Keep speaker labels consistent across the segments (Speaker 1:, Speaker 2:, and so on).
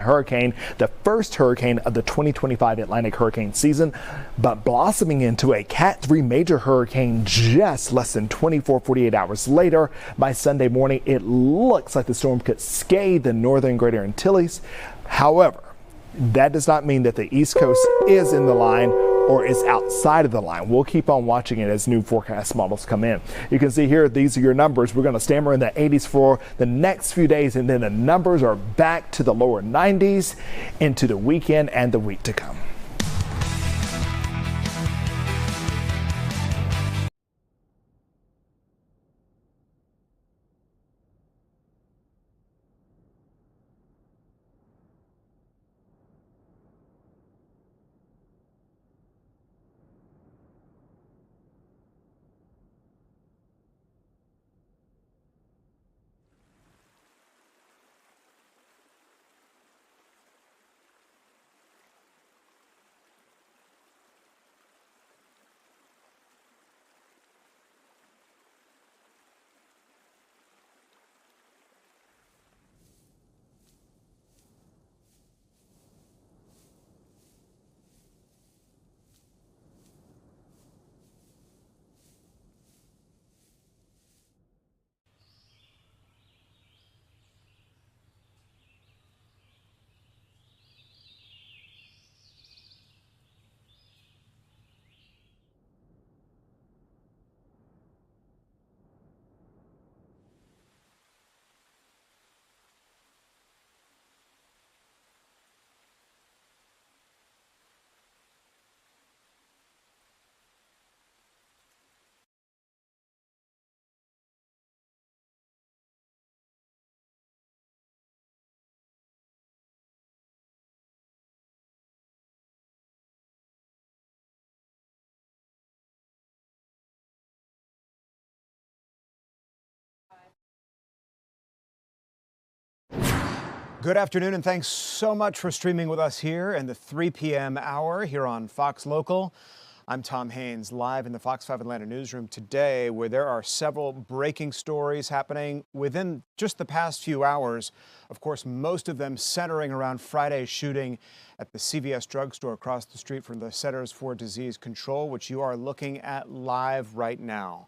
Speaker 1: hurricane, the first hurricane of the 2025 Atlantic hurricane season, but blossoming into a Cat 3 major hurricane just less than 48 hours later. By Sunday morning, it looks like the storm could scathe the northern Greater Antilles. However, that does not mean that the East Coast is in the line or is outside of the line. We'll keep on watching it as new forecast models come in. You can see here, these are your numbers. We're going to stammer in the 80s for the next few days, and then the numbers are back to the lower 90s into the weekend and the week to come.
Speaker 2: Good afternoon, and thanks so much for streaming with us here in the 3 p.m. hour here on Fox Local. I'm Tom Haynes, live in the Fox 5 Atlanta newsroom today, where there are several breaking stories happening within just the past few hours. Of course, most of them centering around Friday's shooting at the CVS drugstore across the street from the Centers for Disease Control, which you are looking at live right now.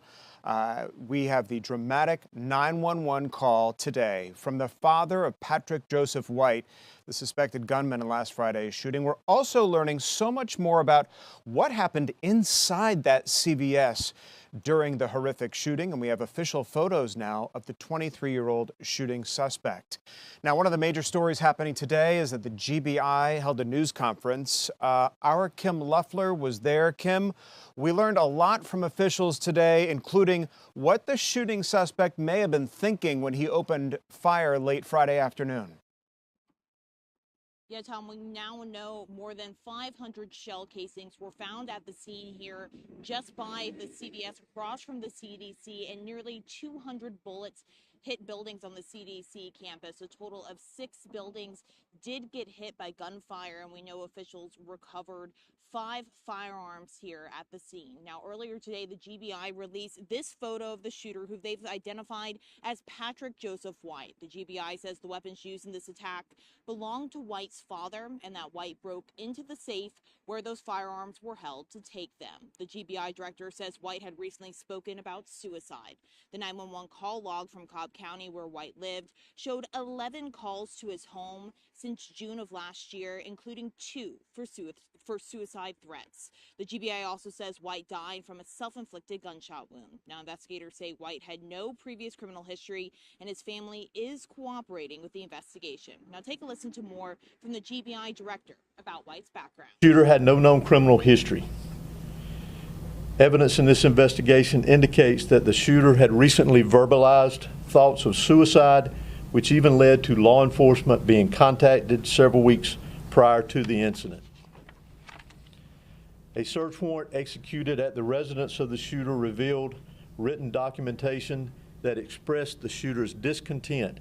Speaker 2: We have the dramatic 911 call today from the father of Patrick Joseph White, the suspected gunman in last Friday's shooting. We're also learning so much more about what happened inside that CVS during the horrific shooting, and we have official photos now of the 23-year-old shooting suspect. Now, one of the major stories happening today is that the GBI held a news conference. Our Kim Luffler was there. Kim, we learned a lot from officials today, including what the shooting suspect may have been thinking when he opened fire late Friday afternoon.
Speaker 3: Yeah, Tom, we now know more than 500 shell casings were found at the scene here just by the CVS across from the CDC, and nearly 200 bullets hit buildings on the CDC campus. A total of 6 buildings did get hit by gunfire, and we know officials recovered 5 firearms here at the scene. Now, earlier today, the GBI released this photo of the shooter, who they've identified as Patrick Joseph White. The GBI says the weapons used in this attack belonged to White's father, and that White broke into the safe where those firearms were held to take them. The GBI director says White had recently spoken about suicide. The 911 call log from Cobb County, where White lived, showed 11 calls to his home since June of last year, including 2 for suicide threats. The GBI also says White died from a self-inflicted gunshot wound. Now, investigators say White had no previous criminal history, and his family is cooperating with the investigation. Now, take a listen to more from the GBI director about White's background.
Speaker 4: The shooter had no known criminal history. Evidence in this investigation indicates that the shooter had recently verbalized thoughts of suicide, which even led to law enforcement being contacted several weeks prior to the incident. A search warrant executed at the residence of the shooter revealed written documentation that expressed the shooter's discontent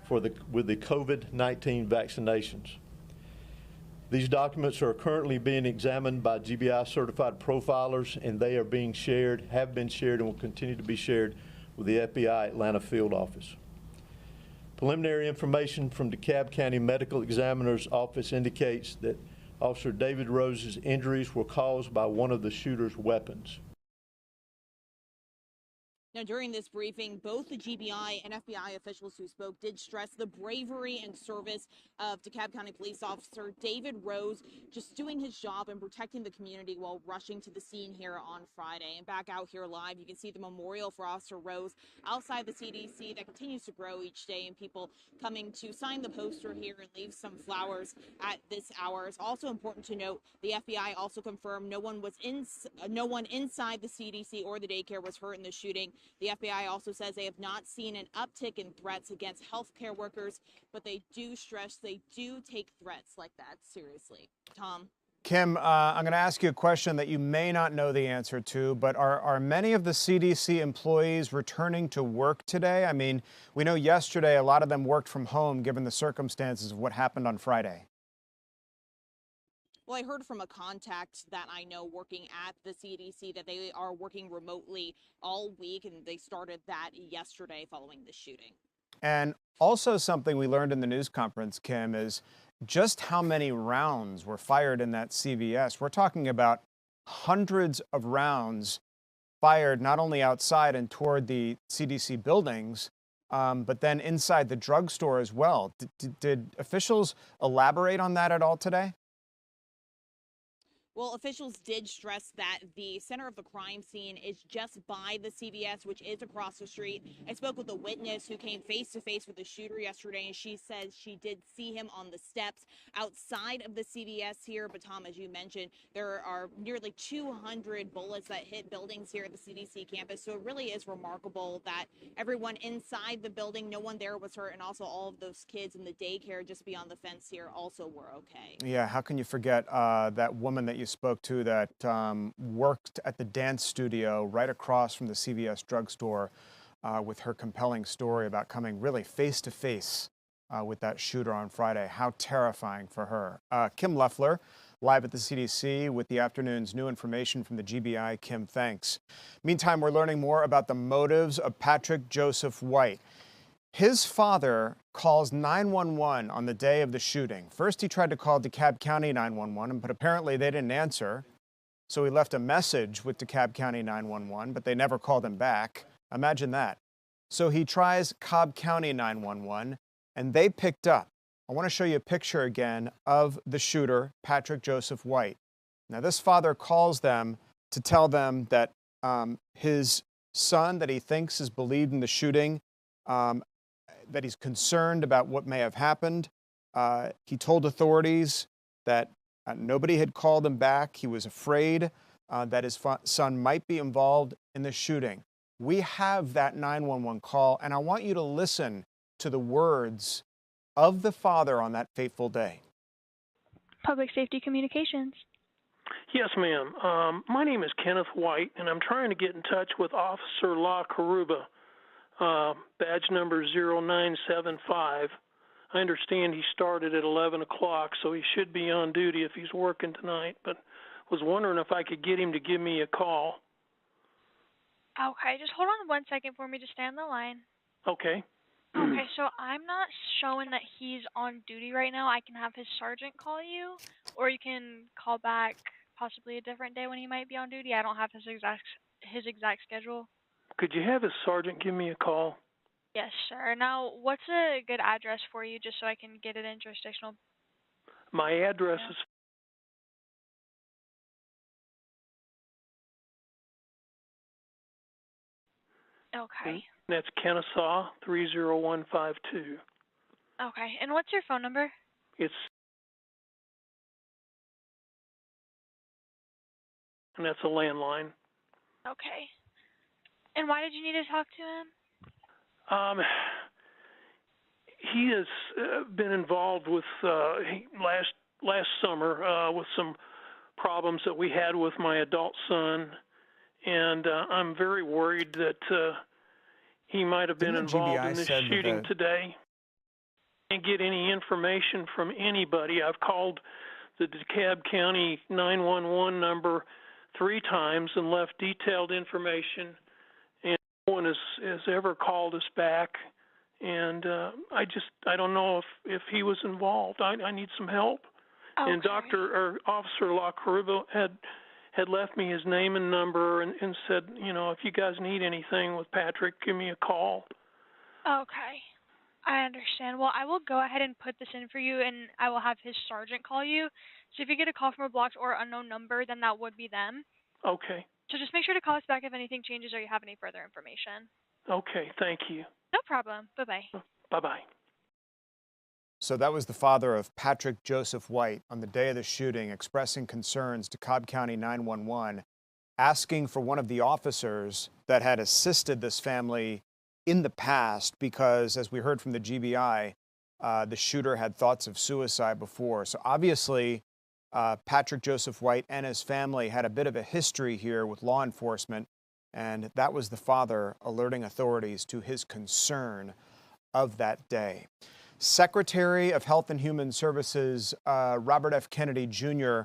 Speaker 4: with the COVID-19 vaccinations. These documents are currently being examined by GBI certified profilers, and they are being shared, have been shared, and will continue to be shared with the FBI Atlanta field office. Preliminary information from DeKalb County Medical Examiner's Office indicates that Officer David Rose's injuries were caused by one of the shooter's weapons.
Speaker 3: Now, during this briefing, both the GBI and FBI officials who spoke did stress the bravery and service of DeKalb County Police Officer David Rose, just doing his job and protecting the community while rushing to the scene here on Friday. And back out here live, you can see the memorial for Officer Rose outside the CDC that continues to grow each day, and people coming to sign the poster here and leave some flowers at this hour. It's also important to note the FBI also confirmed no one inside the CDC or the daycare was hurt in the shooting. The FBI also says they have not seen an uptick in threats against healthcare workers, but they do stress they do take threats like that seriously. Tom?
Speaker 2: Kim, I'm going to ask you a question that you may not know the answer to, but are many of the CDC employees returning to work today? I mean, we know yesterday a lot of them worked from home given the circumstances of what happened on Friday.
Speaker 3: Well, I heard from a contact that I know working at the CDC that they are working remotely all week, and they started that yesterday following the shooting. And
Speaker 2: also something we learned in the news conference, Kim, is just how many rounds were fired in that CVS. We're talking about hundreds of rounds fired not only outside and toward the CDC buildings, but then inside the drugstore as well. Did officials elaborate on that at all today?
Speaker 3: Well, officials did stress that the center of the crime scene is just by the CVS, which is across the street. I spoke with a witness who came face to face with the shooter yesterday, and she says she did see him on the steps outside of the CVS here. But Tom, as you mentioned, there are nearly 200 bullets that hit buildings here at the CDC campus. So it really is remarkable that everyone inside the building, no one there was hurt, and also all of those kids in the daycare just beyond the fence here also were okay.
Speaker 2: Yeah, how can you forget that woman that you spoke to that worked at the dance studio right across from the CVS drugstore with her compelling story about coming really face to face with that shooter on Friday. How terrifying for her. Kim Leffler, live at the CDC with the afternoon's new information from the GBI. Kim, thanks. Meantime, we're learning more about the motives of Patrick Joseph White. His father calls 911 on the day of the shooting. First, he tried to call DeKalb County 911, but apparently they didn't answer. So he left a message with DeKalb County 911, but they never called him back. Imagine that. So he tries Cobb County 911, and they picked up. I want to show you a picture again of the shooter, Patrick Joseph White. Now, this father calls them to tell them that his son that he thinks is believed in the shooting, that he's concerned about what may have happened. He told authorities that nobody had called him back. He was afraid that his son might be involved in the shooting. We have that 911 call, and I want you to listen to the words of the father on that fateful day.
Speaker 5: Public Safety Communications.
Speaker 6: Yes, ma'am. My name is Kenneth White, and I'm trying to get in touch with Officer La Caruba. Badge number 0975. I understand he started at 11 o'clock, so he should be on duty if he's working tonight, but was wondering if I could get him to give me a call.
Speaker 5: Okay, just hold on 1 second for me to stay on the line.
Speaker 6: Okay.
Speaker 5: Okay, so I'm not showing that he's on duty right now. I can have his sergeant call you, or you can call back possibly a different day when he might be on duty. I don't have his exact schedule.
Speaker 6: Could you have his sergeant give me a call?
Speaker 5: Yes, sir. Now, what's a good address for you just so I can get it in jurisdictional?
Speaker 6: My address is...
Speaker 5: Okay.
Speaker 6: That's Kennesaw 30152.
Speaker 5: Okay, and what's your phone number?
Speaker 6: And that's a landline.
Speaker 5: Okay. And why did you need to talk to him?
Speaker 6: He has been involved with last summer with some problems that we had with my adult son, and I'm very worried that he might have been involved in this shooting today. Can't get any information from anybody. I've called the DeKalb County 911 number 3 times and left detailed information, and no one has ever called us back. and I don't know if he was involved. I need some help.
Speaker 5: Okay.
Speaker 6: And Officer LaCaruba had left me his name and number and said, if you guys need anything with Patrick, give me a call.
Speaker 5: Okay. I understand. Well, I will go ahead and put this in for you, and I will have his sergeant call you. So if you get a call from a blocked or unknown number, then that would be them.
Speaker 6: Okay.
Speaker 5: So just make sure to call us back if anything changes or you have any further information.
Speaker 6: Okay, thank you.
Speaker 5: No problem. Bye-bye.
Speaker 6: Bye-bye.
Speaker 2: So that was the father of Patrick Joseph White on the day of the shooting, expressing concerns to Cobb County 911, asking for one of the officers that had assisted this family in the past, because as we heard from the GBI, the shooter had thoughts of suicide before. So obviously, Patrick Joseph White and his family had a bit of a history here with law enforcement, and that was the father alerting authorities to his concern of that day. Secretary of Health and Human Services Robert F. Kennedy Jr.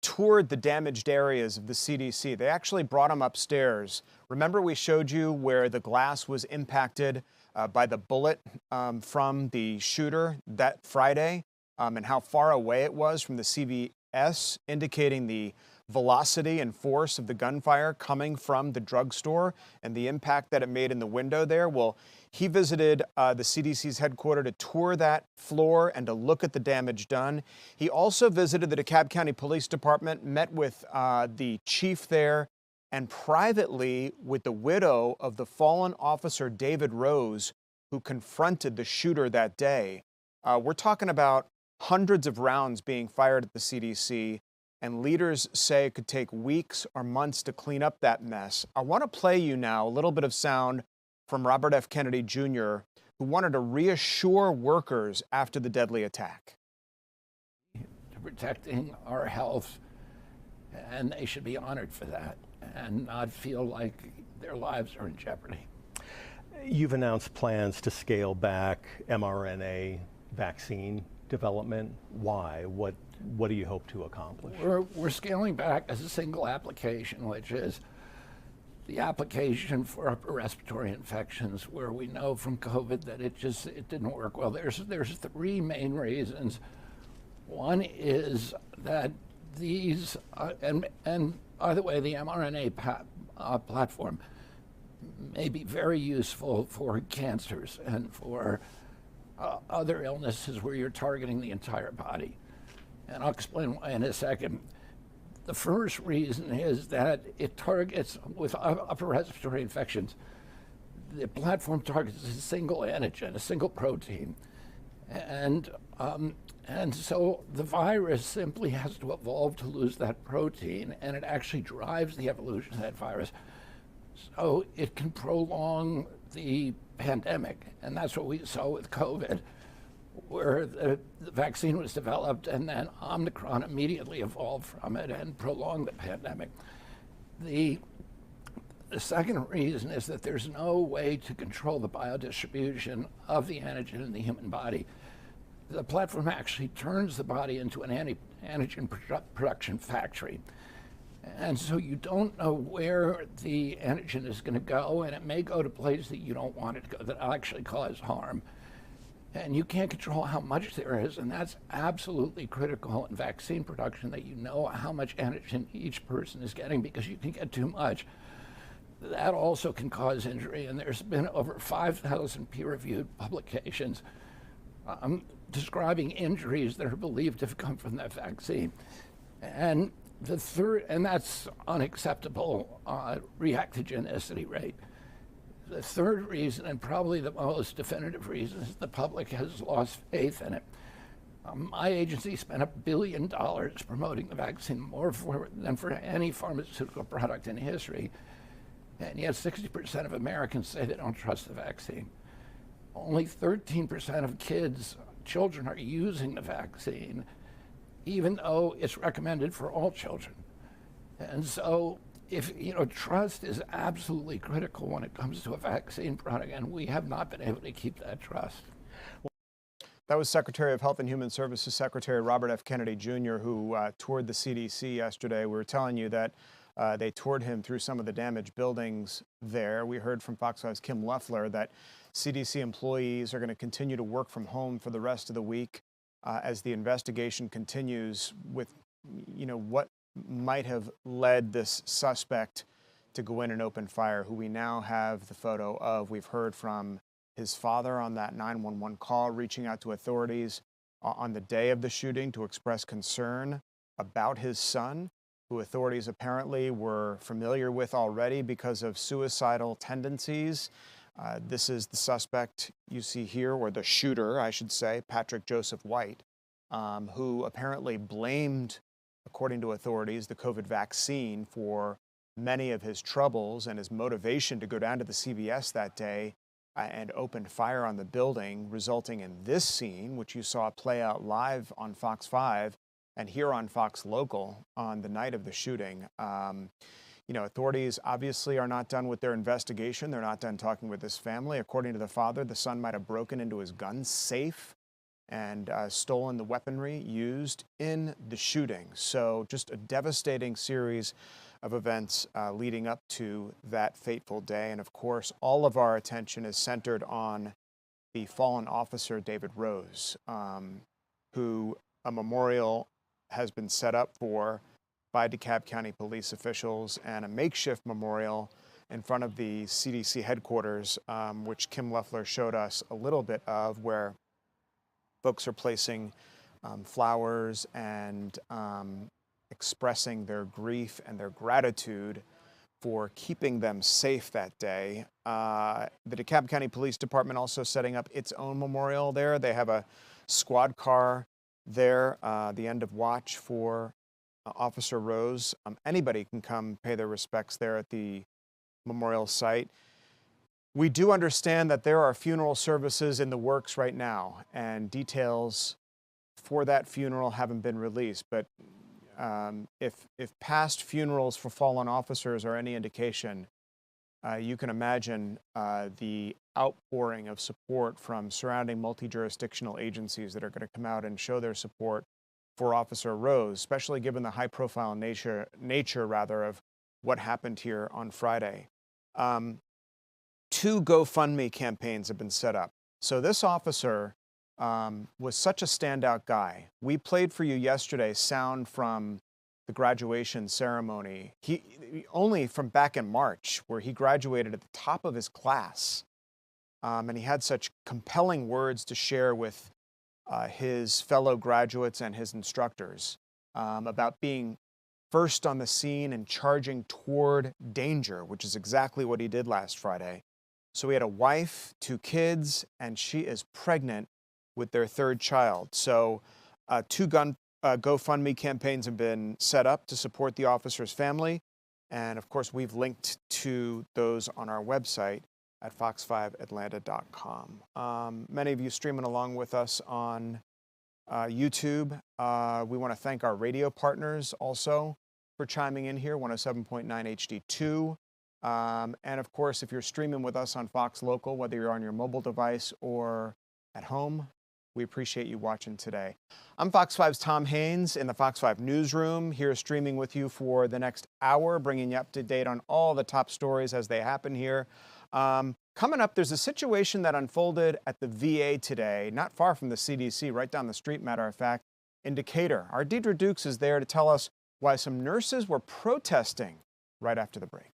Speaker 2: toured the damaged areas of the CDC. They actually brought him upstairs. Remember, we showed you where the glass was impacted by the bullet from the shooter that Friday, and how far away it was from the CVS, indicating the velocity and force of the gunfire coming from the drugstore and the impact that it made in the window there. Well, he visited the CDC's headquarters to tour that floor and to look at the damage done. He also visited the DeKalb County Police Department, met with the chief there, and privately with the widow of the fallen officer David Rose, who confronted the shooter that day. We're talking about hundreds of rounds being fired at the CDC, and leaders say it could take weeks or months to clean up that mess. I want to play you now a little bit of sound from Robert F. Kennedy Jr., who wanted to reassure workers after the deadly attack.
Speaker 7: Protecting our health, and they should be honored for that and not feel like their lives are in jeopardy.
Speaker 8: You've announced plans to scale back mRNA vaccine development. Why? What do you hope to accomplish?
Speaker 7: We're scaling back as a single application, which is the application for upper respiratory infections, where we know from COVID that it didn't work well. There's three main reasons. One is that these, and by the way, the mRNA platform may be very useful for cancers and for other illnesses where you're targeting the entire body. And I'll explain why in a second. The first reason is that it targets, with upper respiratory infections, the platform targets a single antigen, a single protein. And so the virus simply has to evolve to lose that protein, and it actually drives the evolution of that virus. So it can prolong the pandemic. And that's what we saw with COVID, where the vaccine was developed and then Omicron immediately evolved from it and prolonged the pandemic. The second reason is that there's no way to control the biodistribution of the antigen in the human body. The platform actually turns the body into an antigen production factory. And so you don't know where the antigen is going to go, and it may go to places that you don't want it to go, that actually cause harm. And you can't control how much there is, and that's absolutely critical in vaccine production, that you know how much antigen each person is getting, because you can get too much. That also can cause injury, and there's been over 5,000 peer-reviewed publications describing injuries that are believed to have come from that vaccine. And the third, and that's unacceptable reactogenicity rate. The third reason, and probably the most definitive reason, is the public has lost faith in it. My agency spent $1 billion promoting the vaccine, more than for any pharmaceutical product in history. And yet 60% of Americans say they don't trust the vaccine. Only 13% of children are using the vaccine, even though it's recommended for all children. And so, trust is absolutely critical when it comes to a vaccine product, and we have not been able to keep that trust.
Speaker 2: That was Secretary of Health and Human Services Secretary Robert F. Kennedy Jr., who toured the CDC yesterday. We were telling you that they toured him through some of the damaged buildings there. We heard from Fox 5's Kim Leffler that CDC employees are going to continue to work from home for the rest of the week as the investigation continues with, what might have led this suspect to go in and open fire, who we now have the photo of. We've heard from his father on that 911 call, reaching out to authorities on the day of the shooting to express concern about his son, who authorities apparently were familiar with already because of suicidal tendencies. This is the suspect you see here, or the shooter, I should say, Patrick Joseph White, who apparently blamed, according to authorities, the COVID vaccine for many of his troubles and his motivation to go down to the CVS that day and open fire on the building, resulting in this scene, which you saw play out live on Fox 5 and here on Fox Local on the night of the shooting. Authorities obviously are not done with their investigation. They're not done talking with his family. According to the father, the son might have broken into his gun safe and stolen the weaponry used in the shooting. So just a devastating series of events leading up to that fateful day. And of course, all of our attention is centered on the fallen officer, David Rose, who a memorial has been set up for by DeKalb County police officials, and a makeshift memorial in front of the CDC headquarters, which Kim Leffler showed us a little bit of, where folks are placing flowers and expressing their grief and their gratitude for keeping them safe that day. The DeKalb County Police Department also setting up its own memorial there. They have a squad car there, the end of watch for Officer Rose. Anybody can come pay their respects there at the memorial site. We do understand that there are funeral services in the works right now, and details for that funeral haven't been released. But if past funerals for fallen officers are any indication, you can imagine the outpouring of support from surrounding multi-jurisdictional agencies that are going to come out and show their support for Officer Rose, especially given the high-profile nature of what happened here on Friday. 2 GoFundMe campaigns have been set up. So this officer was such a standout guy. We played for you yesterday sound from the graduation ceremony. He only from back in March, where he graduated at the top of his class, and he had such compelling words to share with his fellow graduates and his instructors about being first on the scene and charging toward danger, which is exactly what he did last Friday. So he had a wife, 2 kids, and she is pregnant with their 3rd child. So 2 GoFundMe campaigns have been set up to support the officer's family. And of course, we've linked to those on our website at fox5atlanta.com. Many of you streaming along with us on YouTube. We want to thank our radio partners also for chiming in here, 107.9 HD2. And of course, if you're streaming with us on Fox Local, whether you're on your mobile device or at home, we appreciate you watching today. I'm Fox 5's Tom Haines in the Fox 5 newsroom, here streaming with you for the next hour, bringing you up to date on all the top stories as they happen here. Coming up, there's a situation that unfolded at the VA today, not far from the CDC, right down the street, matter of fact, in Decatur. Our Deidre Dukes is there to tell us why some nurses were protesting right after the break.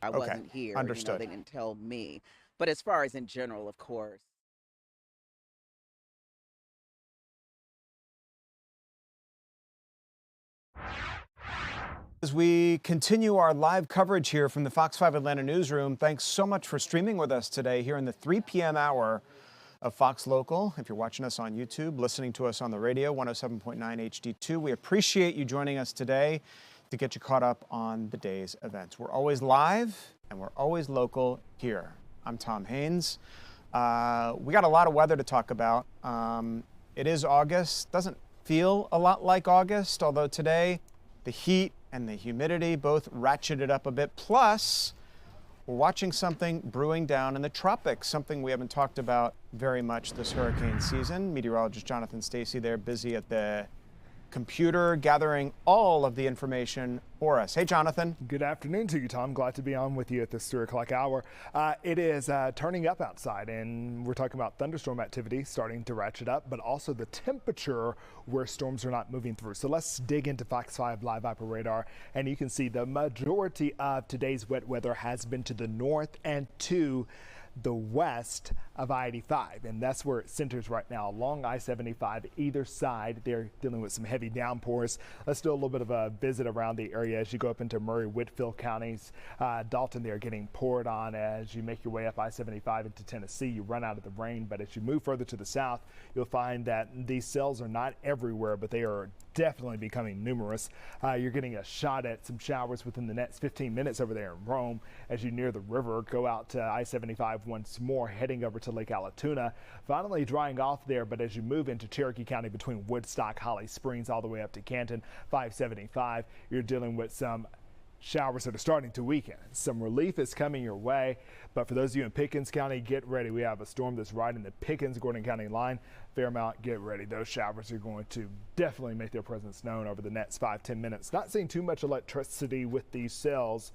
Speaker 9: I wasn't here.
Speaker 2: Understood.
Speaker 9: They didn't tell me. But as far as in general, of course.
Speaker 2: As we continue our live coverage here from the Fox 5 Atlanta newsroom, thanks so much for streaming with us today here in the 3 p.m. hour of Fox Local. If you're watching us on YouTube, listening to us on the radio, 107.9 HD2, we appreciate you joining us today to get you caught up on the day's events. We're always live and we're always local here. I'm Tom Haynes. We got a lot of weather to talk about. It is August. Doesn't feel a lot like August, although today the heat and the humidity both ratcheted up a bit. Plus, we're watching something brewing down in the tropics, something we haven't talked about very much this hurricane season. Meteorologist Jonathan Stacey there, busy at the computer, gathering all of the information for us. Hey, Jonathan.
Speaker 1: Good afternoon to you, Tom. Glad to be on with you at this 3 o'clock hour. It is turning up outside, and we're talking about thunderstorm activity starting to ratchet up, but also the temperature where storms are not moving through. So let's dig into Fox 5 Live Viper Radar, and you can see the majority of today's wet weather has been to the north and to the west of I-85, and that's where it centers right now along I-75. Either side, they're dealing with some heavy downpours. Let's do a little bit of a visit around the area as you go up into Murray, Whitfield counties. Dalton, they're getting poured on as you make your way up I-75 into Tennessee. You run out of the rain, but as you move further to the south, you'll find that these cells are not everywhere, but they are definitely becoming numerous. You're getting a shot at some showers within the next 15 minutes over there in Rome. As you near the river, go out to I-75 once more, heading over to Lake Allatoona. Finally drying off there, but as you move into Cherokee County between Woodstock, Holly Springs, all the way up to Canton, 575, you're dealing with some showers that are starting to weaken. Some relief is coming your way, but for those of you in Pickens County, get ready. We have a storm that's right in the Pickens-Gordon County line. Fairmount, get ready. Those showers are going to definitely make their presence known over the next 5-10 minutes. Not seeing too much electricity with these cells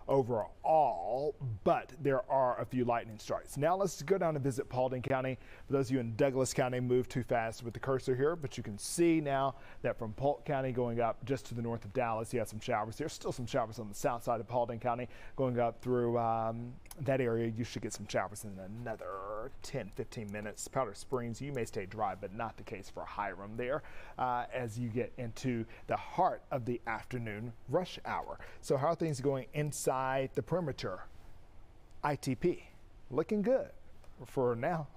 Speaker 1: overall, but there are a few lightning strikes. Now let's go down and visit Paulding County. For those of you in Douglas County, move too fast with the cursor here, but you can see now that from Polk County going up just to the north of Dallas, you have some showers. There's still some showers on the south side of Paulding County. Going up through that area, you should get some showers in another 10-15 minutes. Powder Springs, you may stay dry, but not the case for Hiram there as you get into the heart of the afternoon rush hour. So how are things going inside the perimeter? ITP looking good for now,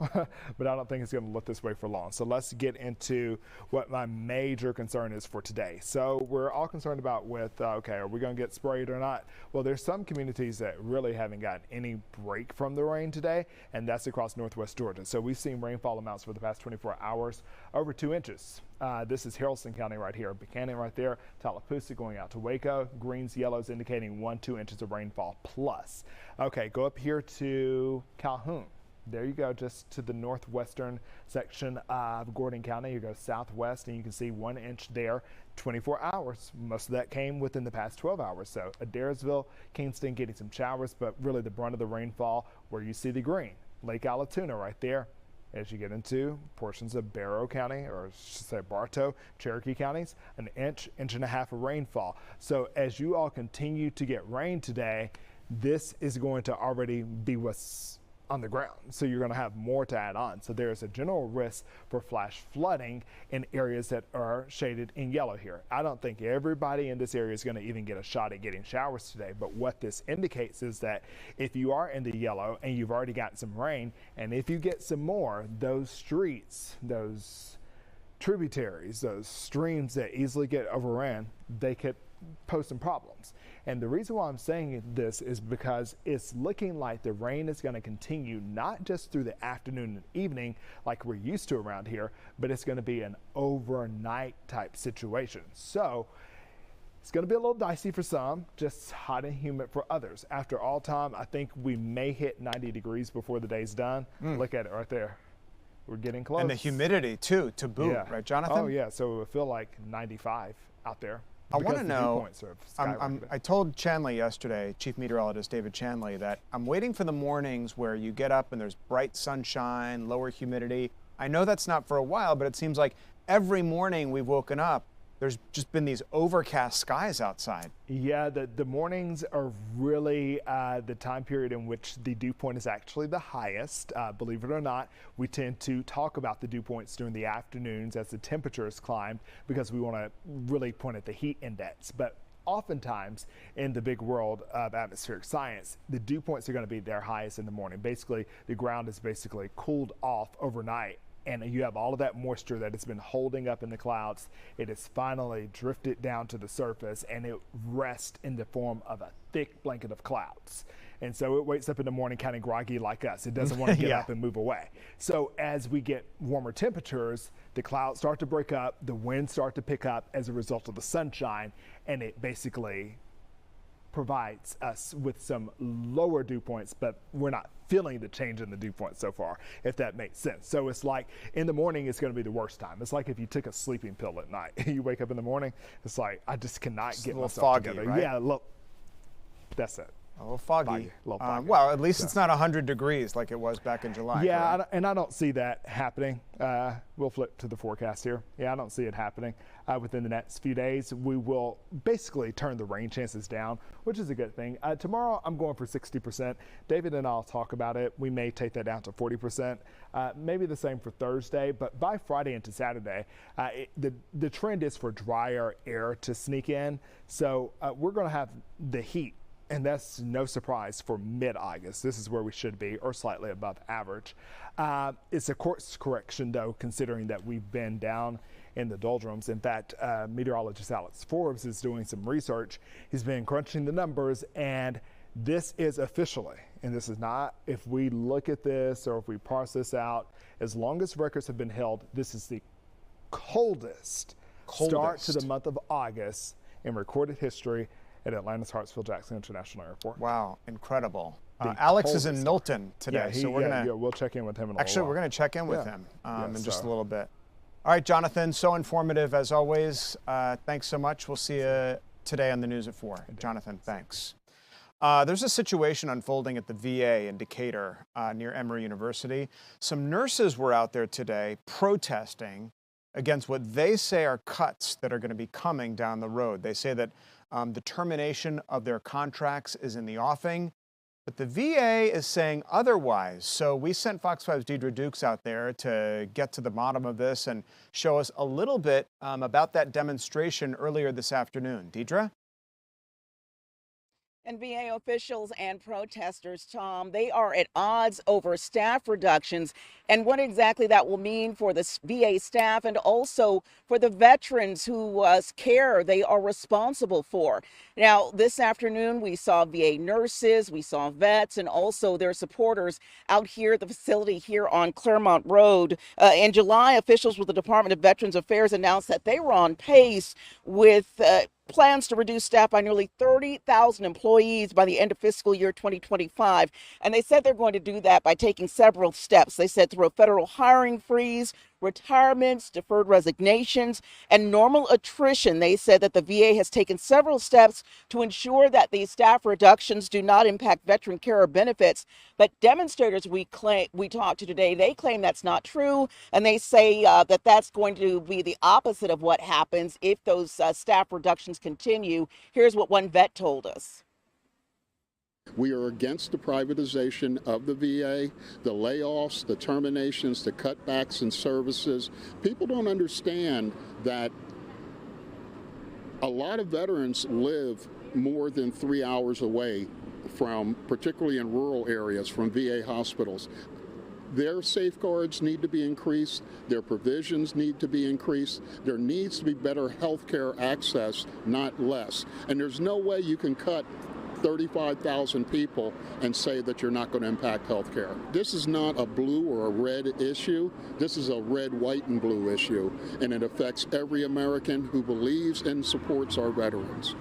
Speaker 1: but I don't think it's going to look this way for long. So let's get into what my major concern is for today. So we're all concerned about okay, are we going to get sprayed or not? Well, there's some communities that really haven't gotten any break from the rain today, and that's across northwest Georgia. So we've seen rainfall amounts for the past 24 hours over 2 inches. This is Haralson County right here, Buchanan right there, Tallapoosa going out to Waco, greens, yellows indicating 1-2 inches of rainfall plus. Okay, go up here to Calhoun. There you go, just to the northwestern section of Gordon County. You go southwest and you can see 1 inch there, 24 hours. Most of that came within the past 12 hours. So Adairsville, Kingston getting some showers, but really the brunt of the rainfall where you see the green. Lake Allatoona right there. As you get into portions of Barrow County, or I should say Bartow, Cherokee counties, 1 inch, 1.5 inches of rainfall. So as you all continue to get rain today, this is going to already be what's on the ground. So you're going to have more to add on. So there's a general risk for flash flooding in areas that are shaded in yellow here. I don't think everybody in this area is going to even get a shot at getting showers today, but what this indicates is that if you are in the yellow and you've already gotten some rain, and if you get some more, those streets, those tributaries, those streams that easily get overran, they could pose some problems. And the reason why I'm saying this is because it's looking like the rain is going to continue not just through the afternoon and evening like we're used to around here, but it's going to be an overnight type situation. So it's going to be a little dicey for some, just hot and humid for others. After all time, I think we may hit 90 degrees before the day's done. Look at it right there. We're getting close.
Speaker 2: And the humidity too, to boot,
Speaker 1: yeah.
Speaker 2: right, Jonathan?
Speaker 1: Oh yeah, so it would feel like 95 out there.
Speaker 2: I want to know, I told Chanley yesterday, Chief Meteorologist David Chanley, that I'm waiting for the mornings where you get up and there's bright sunshine, lower humidity. I know that's not for a while, but it seems like every morning we've woken up there's just been these overcast skies outside.
Speaker 1: Yeah, the mornings are really the time period in which the dew point is actually the highest. Believe it or not, we tend to talk about the dew points during the afternoons as the temperatures climb because we want to really point at the heat index. But oftentimes in the big world of atmospheric science, the dew points are going to be their highest in the morning. Basically, the ground is basically cooled off overnight, and you have all of that moisture that has been holding up in the clouds. It has finally drifted down to the surface, and it rests in the form of a thick blanket of clouds. And so it wakes up in the morning kind of groggy like us. It doesn't want to get up and move away. So as we get warmer temperatures, the clouds start to break up, the winds start to pick up as a result of the sunshine, and it basically provides us with some lower dew points, but we're not feeling the change in the dew point so far, if that makes sense. So it's like in the morning, it's going to be the worst time. It's like if you took a sleeping pill at night, you wake up in the morning, it's like, I just cannot get myself
Speaker 2: foggy,
Speaker 1: together.
Speaker 2: right?
Speaker 1: Yeah, look, that's it.
Speaker 2: A little foggy.
Speaker 1: A little foggy.
Speaker 2: Well, at least it's not 100 degrees like it was back in July.
Speaker 1: Yeah, and I don't see that happening. We'll flip to the forecast here. Yeah, I don't see it happening within the next few days. We will basically turn the rain chances down, which is a good thing. Tomorrow, I'm going for 60%. David and I'll talk about it. We may take that down to 40%. Maybe the same for Thursday, but by Friday into Saturday, the trend is for drier air to sneak in. So we're going to have the heat. And that's no surprise for mid-August. This is where we should be, or slightly above average. It's a course correction, though, considering that we've been down in the doldrums. In fact, meteorologist Alex Forbes is doing some research. He's been crunching the numbers, and this is officially, and this is not, if we look at this or if we parse this out, as long as records have been held, this is the coldest start to the month of August in recorded history at Atlanta's Hartsfield-Jackson International Airport.
Speaker 2: Wow, incredible. Alex is in Milton today,
Speaker 1: so we'll check in with him in a little
Speaker 2: Actually,
Speaker 1: while.
Speaker 2: we're going to check in with him in just a little bit. All right, Jonathan, so informative as always. Thanks so much. We'll see you today on the news at 4. Jonathan, thanks. There's a situation unfolding at the VA in Decatur near Emory University. Some nurses were out there today protesting against what they say are cuts that are going to be coming down the road. They say that the termination of their contracts is in the offing, but the VA is saying otherwise. So we sent Fox 5's Deidre Dukes out there to get to the bottom of this and show us a little bit about that demonstration earlier this afternoon. Deidre?
Speaker 9: And VA officials and protesters, Tom, they are at odds over staff reductions and what exactly that will mean for the VA staff and also for the veterans whose care they are responsible for. Now, this afternoon, we saw VA nurses, we saw vets, and also their supporters out here at the facility here on Claremont Road. In July, officials with the Department of Veterans Affairs announced that they were on pace with plans to reduce staff by nearly 30,000 employees by the end of fiscal year 2025. And they said they're going to do that by taking several steps. They said through a federal hiring freeze, retirements, deferred resignations, and normal attrition. They said that the VA has taken several steps to ensure that these staff reductions do not impact veteran care or benefits. But demonstrators we talked to today, they claim that's not true. And they say that that's going to be the opposite of what happens if those staff reductions continue. Here's what one vet told us.
Speaker 10: We are against the privatization of the VA, the layoffs, the terminations, the cutbacks in services. People don't understand that a lot of veterans live more than 3 hours away from, particularly in rural areas, from VA hospitals. Their safeguards need to be increased. Their provisions need to be increased. There needs to be better health care access, not less. And there's no way you can cut 35,000 people and say that you're not going to impact health care. This is not a blue or a red issue. This is a red, white, and blue issue, and it affects every American who believes and supports our veterans.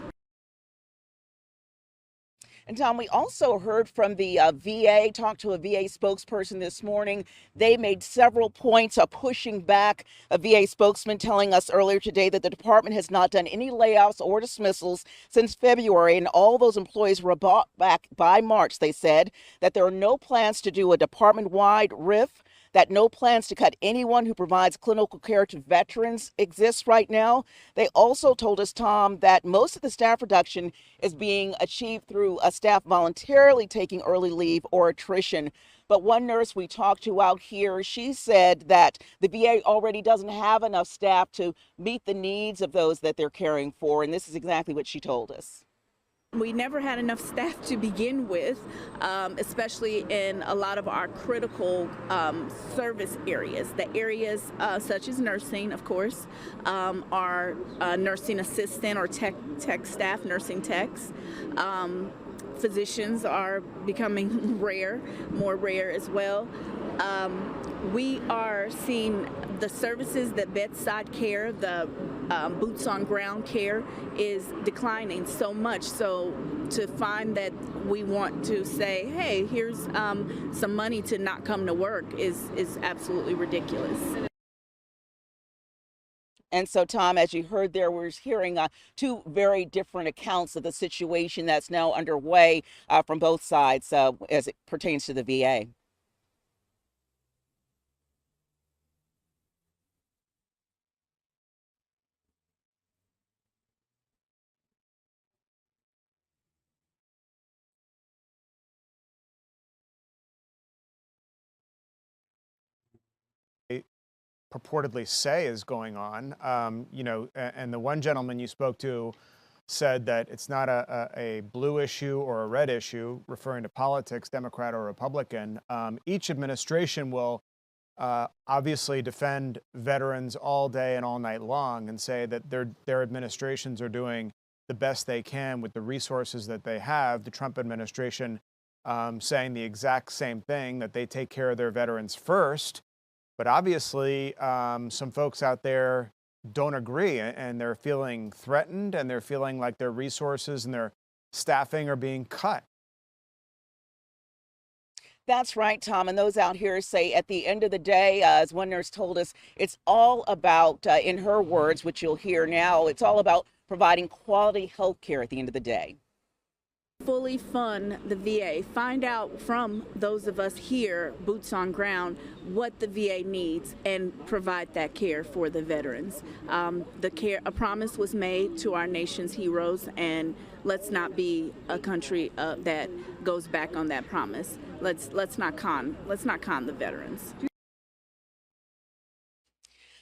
Speaker 9: And Tom, we also heard from the VA, talked to a VA spokesperson this morning. They made several points of pushing back. A VA spokesman telling us earlier today that the department has not done any layoffs or dismissals since February, and all those employees were brought back by March. They said that there are no plans to do a department-wide RIF. that no plans to cut anyone who provides clinical care to veterans exists right now. They also told us, Tom, that most of the staff reduction is being achieved through a staff voluntarily taking early leave or attrition. But one nurse we talked to out here, she said that the VA already doesn't have enough staff to meet the needs of those that they're caring for. And this is exactly what she told us.
Speaker 11: We never had enough staff to begin with, especially in a lot of our critical service areas. The areas such as nursing, of course, our nursing assistant or tech staff, nursing techs. Physicians are becoming rare, more rare as well. We are seeing the services, the bedside care, the boots on ground care is declining so much. So to find that we want to say, hey, here's some money to not come to work is absolutely ridiculous.
Speaker 9: And so, Tom, as you heard there, we're hearing two very different accounts of the situation that's now underway from both sides as it pertains to the VA.
Speaker 2: Purportedly say is going on, and the one gentleman you spoke to said that it's not a blue issue or a red issue, referring to politics, Democrat or Republican. Each administration will obviously defend veterans all day and all night long and say that their administrations are doing the best they can with the resources that they have. The Trump administration saying the exact same thing, that they take care of their veterans first. But obviously, some folks out there don't agree, and they're feeling threatened, and they're feeling like their resources and their staffing are being cut.
Speaker 9: That's right, Tom. And those out here say at the end of the day, as one nurse told us, it's all about, in her words, which you'll hear now, it's all about providing quality health care at the end of the day.
Speaker 11: Fully fund the VA, find out from those of us here, boots on ground, what the VA needs and provide that care for the veterans. A promise was made to our nation's heroes, and let's not be a country that goes back on that promise. Let's not con the veterans.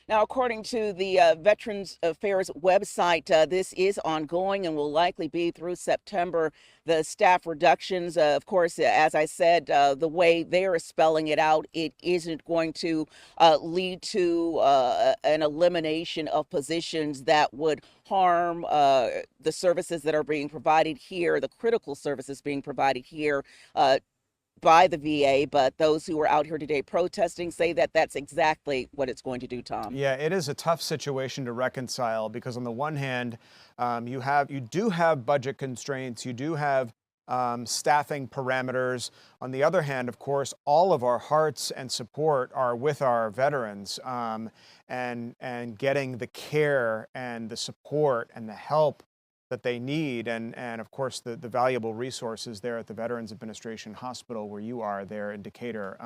Speaker 9: Now, according to the Veterans Affairs website, this is ongoing and will likely be through September. The staff reductions, of course, as I said, the way they're spelling it out, it isn't going to lead to an elimination of positions that would harm the services that are being provided here, the critical services being provided here by the VA, but those who are out here today protesting say that that's exactly what it's going to do, Tom.
Speaker 2: Yeah, it is a tough situation to reconcile because on the one hand, you do have budget constraints, you do have staffing parameters. On the other hand, of course, all of our hearts and support are with our veterans and getting the care and the support and the help that they need, and of course the valuable resources there at the Veterans Administration Hospital where you are there in Decatur.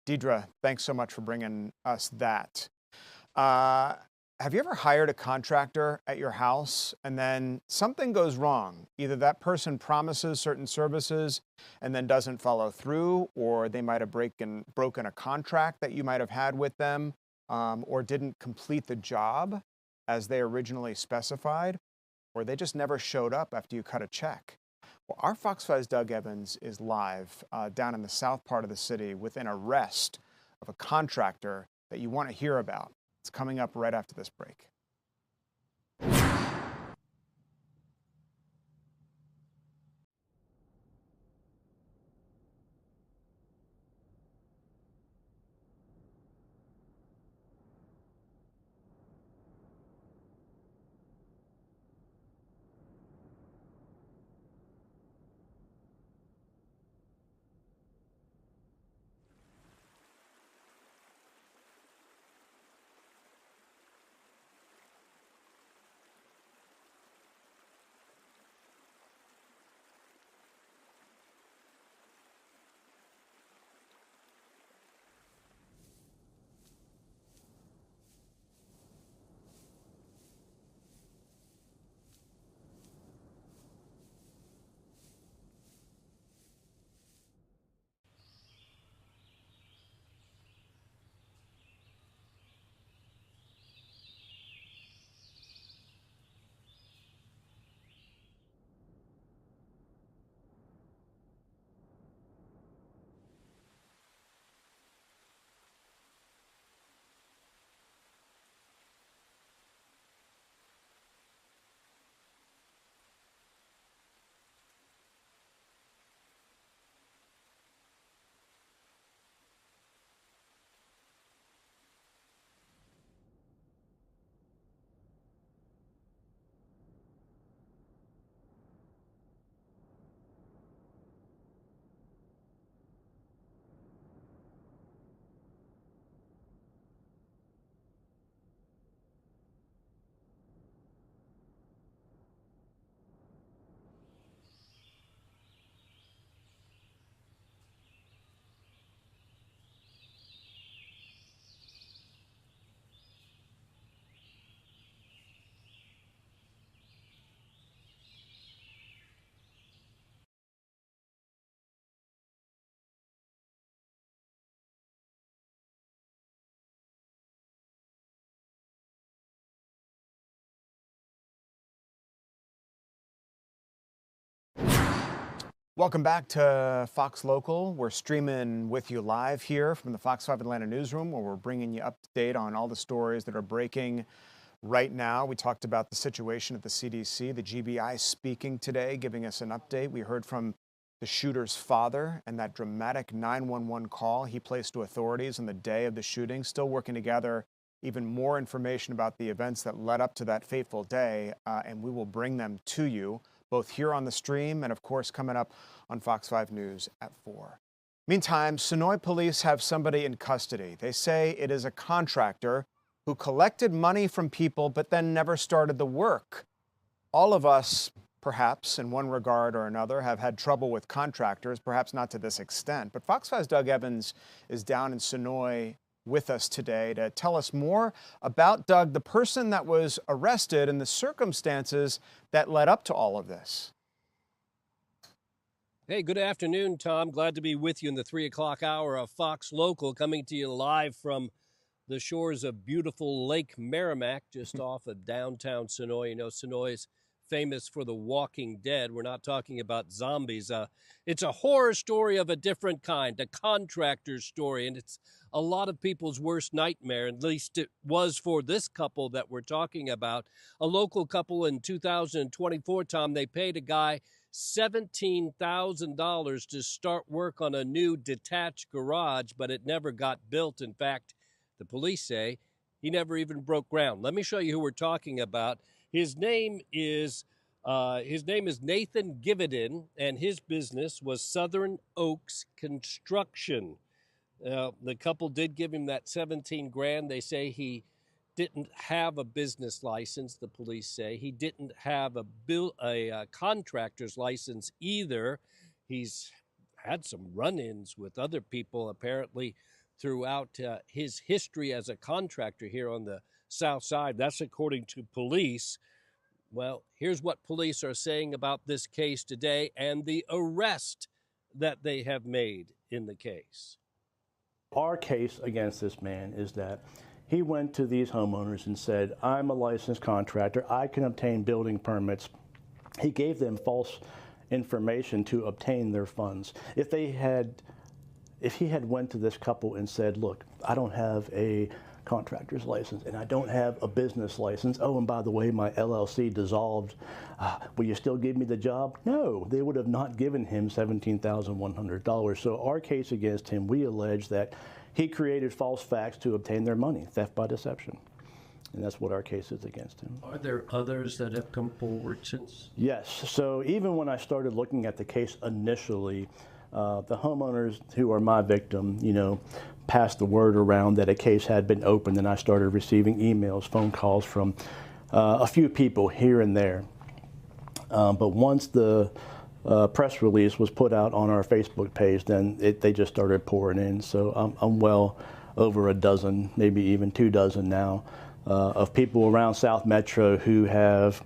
Speaker 2: Deidre, thanks so much for bringing us that. Have you ever hired a contractor at your house and then something goes wrong? Either that person promises certain services and then doesn't follow through, or they might have broken a contract that you might have had with them, or didn't complete the job as they originally specified, or they just never showed up after you cut a check. Well, our Fox 5's Doug Evans is live down in the south part of the city with an arrest of a contractor that you want to hear about. It's coming up right after this break. Welcome back to Fox Local. We're streaming with you live here from the Fox 5 Atlanta newsroom, where we're bringing you up to date on all the stories that are breaking right now. We talked about the situation at the CDC, the GBI speaking today, giving us an update. We heard from the shooter's father and that dramatic 911 call he placed to authorities on the day of the shooting, still working to gather even more information about the events that led up to that fateful day, and we will bring them to you, both here on the stream and, of course, coming up on Fox 5 News at 4. Meantime, Senoia police have somebody in custody. They say it is a contractor who collected money from people but then never started the work. All of us, perhaps in one regard or another, have had trouble with contractors, perhaps not to this extent. But Fox 5's Doug Evans is down in Senoia with us today to tell us more about, Doug, the person that was arrested and the circumstances that led up to all of this.
Speaker 12: Hey, good afternoon, Tom. Glad to be with you in the 3 o'clock hour of Fox Local, coming to you live from the shores of beautiful Lake Merrimack, just off of downtown Senoia. You know, Senoia is famous for the Walking Dead. We're not talking about zombies. It's a horror story of a different kind, a contractor's story, and it's a lot of people's worst nightmare. At least it was for this couple that we're talking about. A local couple in 2024, Tom, they paid a guy $17,000 to start work on a new detached garage, but it never got built. In fact, the police say he never even broke ground. Let me show you who we're talking about. His name is Nathan Gividin, and his business was Southern Oaks Construction. The couple did give him that 17 grand. They say he didn't have a business license. The police say he didn't have a contractor's license either. He's had some run-ins with other people apparently throughout his history as a contractor here on the South Side. That's according to police. Well, here's what police are saying about this case today and the arrest that they have made in the case.
Speaker 13: Our case against this man is that he went to these homeowners and said, I'm a licensed contractor, I can obtain building permits. He gave them false information to obtain their funds. If he had went to this couple and said, look, I don't have a contractor's license and I don't have a business license. Oh, and by the way, my LLC dissolved. Will you still give me the job? No, they would have not given him $17,100. So our case against him, we allege that he created false facts to obtain their money, theft by deception. And that's what our case is against him.
Speaker 12: Are there others that have come forward since?
Speaker 13: Yes. So even when I started looking at the case initially, the homeowners who are my victim, passed the word around that a case had been opened, and I started receiving emails, phone calls from a few people here and there. But once the press release was put out on our Facebook page, then they just started pouring in. So I'm well over a dozen, maybe even 24 now, of people around South Metro who have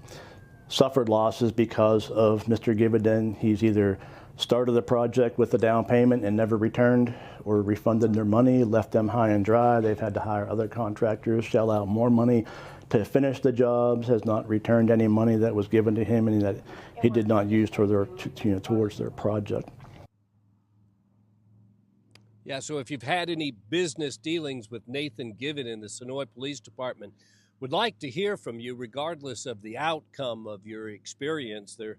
Speaker 13: suffered losses because of Mr. Gividin. He's either started the project with a down payment and never returned, or refunded their money, left them high and dry. They've had to hire other contractors, shell out more money to finish the jobs, has not returned any money that was given to him and that he did not use towards their project.
Speaker 12: Yeah, so if you've had any business dealings with Nathan Given in the Senoia Police Department, would like to hear from you regardless of the outcome of your experience. They're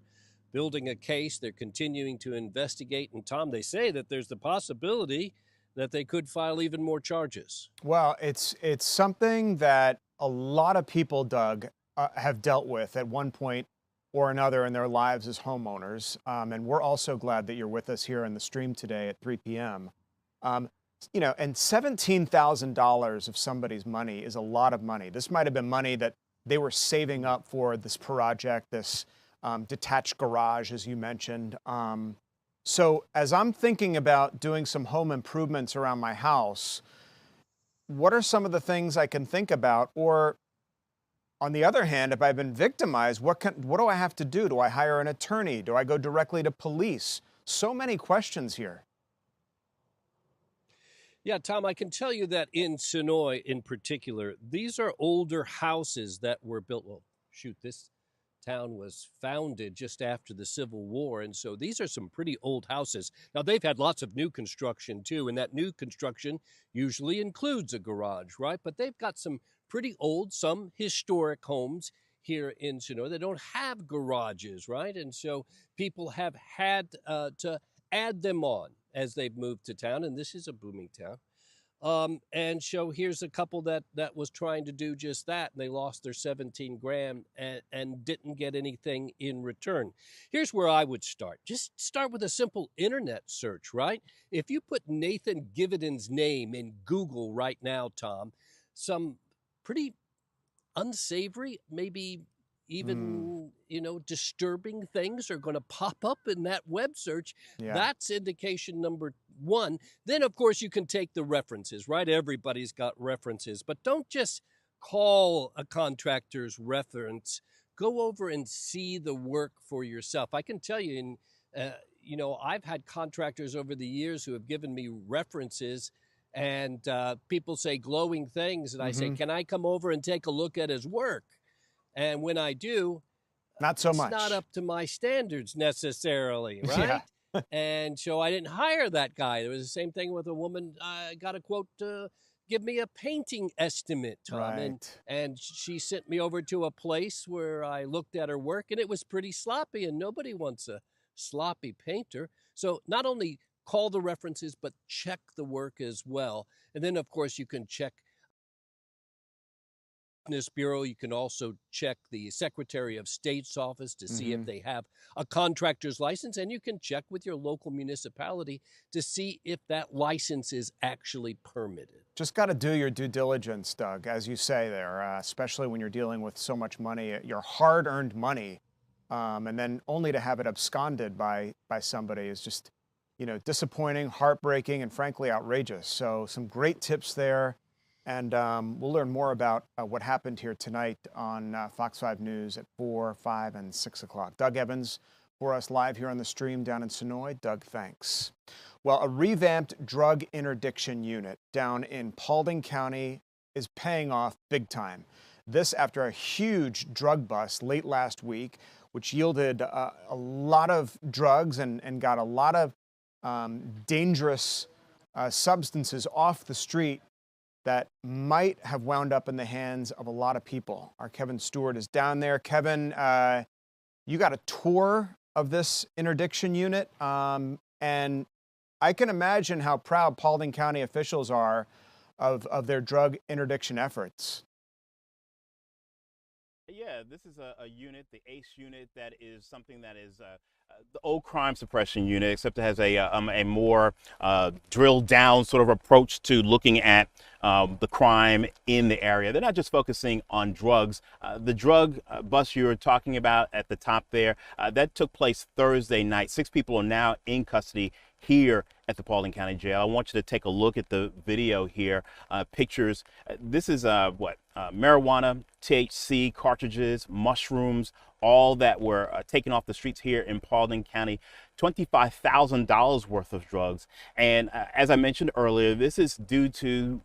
Speaker 12: building a case, they're continuing to investigate, and Tom, they say that there's the possibility that they could file even more charges.
Speaker 2: Well, it's something that a lot of people, Doug, have dealt with at one point or another in their lives as homeowners, and we're also glad that you're with us here on the stream today at 3 p.m. And $17,000 of somebody's money is a lot of money. This might have been money that they were saving up for this project, this detached garage, as you mentioned. So as I'm thinking about doing some home improvements around my house, what are some of the things I can think about? Or on the other hand, if I've been victimized, what do I have to do? Do I hire an attorney? Do I go directly to police? So many questions here.
Speaker 12: Yeah, Tom, I can tell you that in Senoia in particular, these are older houses that were built. Well, shoot, this town was founded just after the Civil War. And so these are some pretty old houses. Now, they've had lots of new construction, too, and that new construction usually includes a garage, right? But they've got some pretty old, some historic homes here in Senoia that don't have garages, right? And so people have had to add them on as they've moved to town, and this is a booming town. And so here's a couple that was trying to do just that, and they lost their 17 grand and didn't get anything in return. Here's where I would start. Just start with a simple internet search, right? If you put Nathan Gividen's name in Google right now, Tom, some pretty unsavory, maybe even, disturbing things are going to pop up in that web search.
Speaker 2: Yeah.
Speaker 12: That's indication number one. Then, of course, you can take the references, right? Everybody's got references, but don't just call a contractor's reference. Go over and see the work for yourself. I can tell you, I've had contractors over the years who have given me references, and people say glowing things, and I say, can I come over and take a look at his work? And when I do,
Speaker 2: not so much.
Speaker 12: It's not up to my standards necessarily, right?
Speaker 2: Yeah.
Speaker 12: And so I didn't hire that guy. There was the same thing with a woman. I got a quote to give me a painting estimate, Tom.
Speaker 2: Right.
Speaker 12: And she sent me over to a place where I looked at her work, and it was pretty sloppy, and nobody wants a sloppy painter. So not only call the references, but check the work as well. And then, of course, you can check Bureau. You can also check the Secretary of State's office to see if they have a contractor's license, and you can check with your local municipality to see if that license is actually permitted.
Speaker 2: Just got to do your due diligence, Doug, as you say there, especially when you're dealing with so much money, your hard-earned money, and then only to have it absconded by somebody is just, disappointing, heartbreaking, and frankly outrageous. So some great tips there. And we'll learn more about what happened here tonight on Fox 5 News at 4, 5, and 6 o'clock. Doug Evans for us live here on the stream down in Senoia. Doug, thanks. Well, a revamped drug interdiction unit down in Paulding County is paying off big time. This after a huge drug bust late last week, which yielded a lot of drugs and got a lot of dangerous substances off the street that might have wound up in the hands of a lot of people. Our Kevin Stewart is down there. Kevin, you got a tour of this interdiction unit, and I can imagine how proud Paulding County officials are of their drug interdiction efforts.
Speaker 14: Yeah, this is a unit, the ACE unit, that is something that is the old crime suppression unit, except it has a more drilled down sort of approach to looking at the crime in the area. They're not just focusing on drugs. The drug bust you were talking about at the top there, that took place Thursday night. 6 people are now in custody here at the Paulding County Jail. I want you to take a look at the video here, pictures. This is marijuana, THC cartridges, mushrooms, all that were taken off the streets here in Paulding County. $25,000 worth of drugs. And as I mentioned earlier, this is due to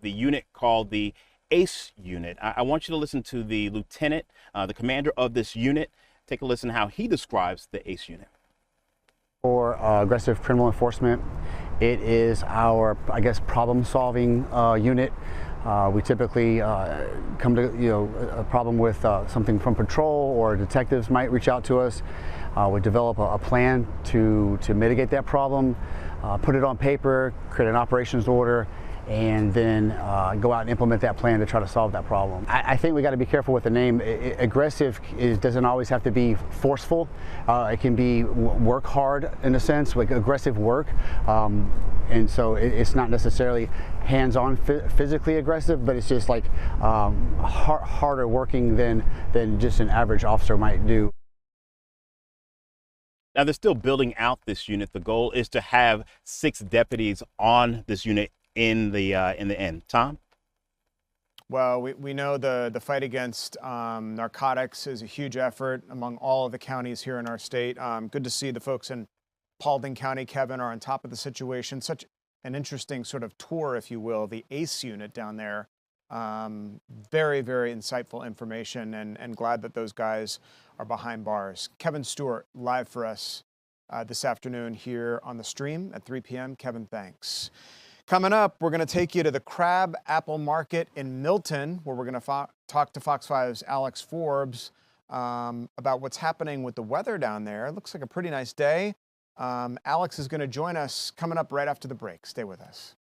Speaker 14: the unit called the ACE unit. I want you to listen to the lieutenant, the commander of this unit. Take a listen to how he describes the ACE unit.
Speaker 15: For aggressive criminal enforcement, it is our, problem-solving unit. We typically come to a problem with something from patrol, or detectives might reach out to us. We develop a plan to mitigate that problem, put it on paper, create an operations order, and then go out and implement that plan to try to solve that problem. I think we got to be careful with the name. Aggressive doesn't always have to be forceful. It can be work hard in a sense, like aggressive work. And so it's not necessarily hands-on physically aggressive, but it's just like harder working than just an average officer might do.
Speaker 14: Now they're still building out this unit. The goal is to have 6 deputies on this unit in the end. Tom?
Speaker 2: Well, we know the fight against narcotics is a huge effort among all of the counties here in our state. Good to see the folks in Paulding County, Kevin, are on top of the situation. Such an interesting sort of tour, if you will, the ACE unit down there Very, very insightful information, and glad that those guys are behind bars. Kevin Stewart, live for us this afternoon here on the stream at 3 p.m. Kevin, thanks. Coming up, we're going to take you to the Crab Apple Market in Milton, where we're going to talk to Fox 5's Alex Forbes about what's happening with the weather down there. It looks like a pretty nice day. Alex is going to join us coming up right after the break. Stay with us.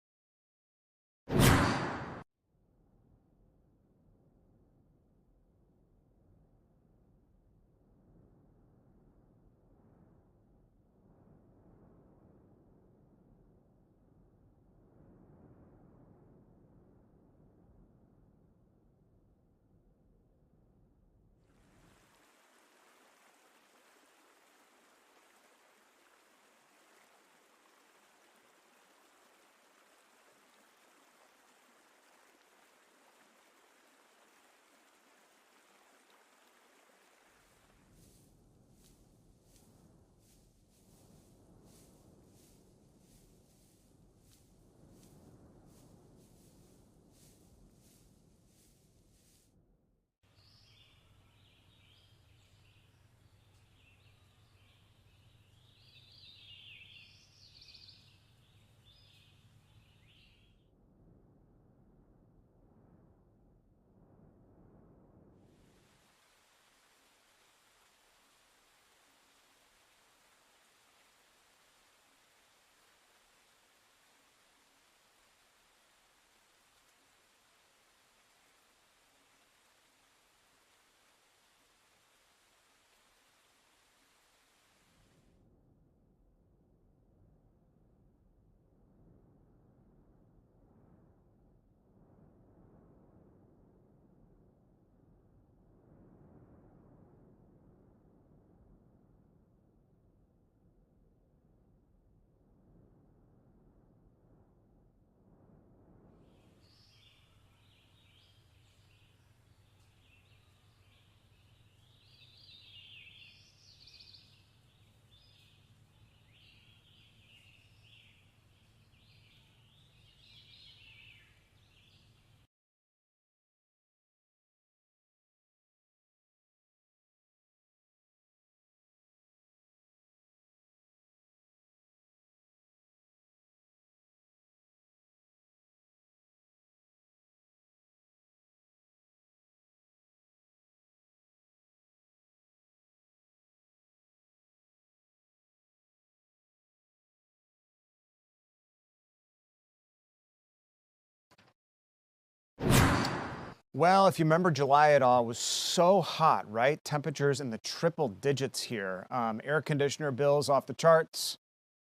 Speaker 2: Well, if you remember July at all, it was so hot, right? Temperatures in the triple digits here. Air conditioner bills off the charts.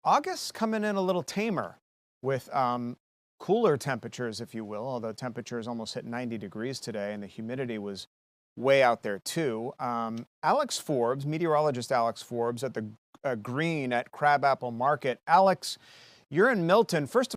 Speaker 2: August coming in a little tamer with cooler temperatures, if you will, although temperatures almost hit 90 degrees today and the humidity was way out there too. Alex Forbes, meteorologist Alex Forbes at the Green at Crabapple Market. Alex, you're in Milton. First of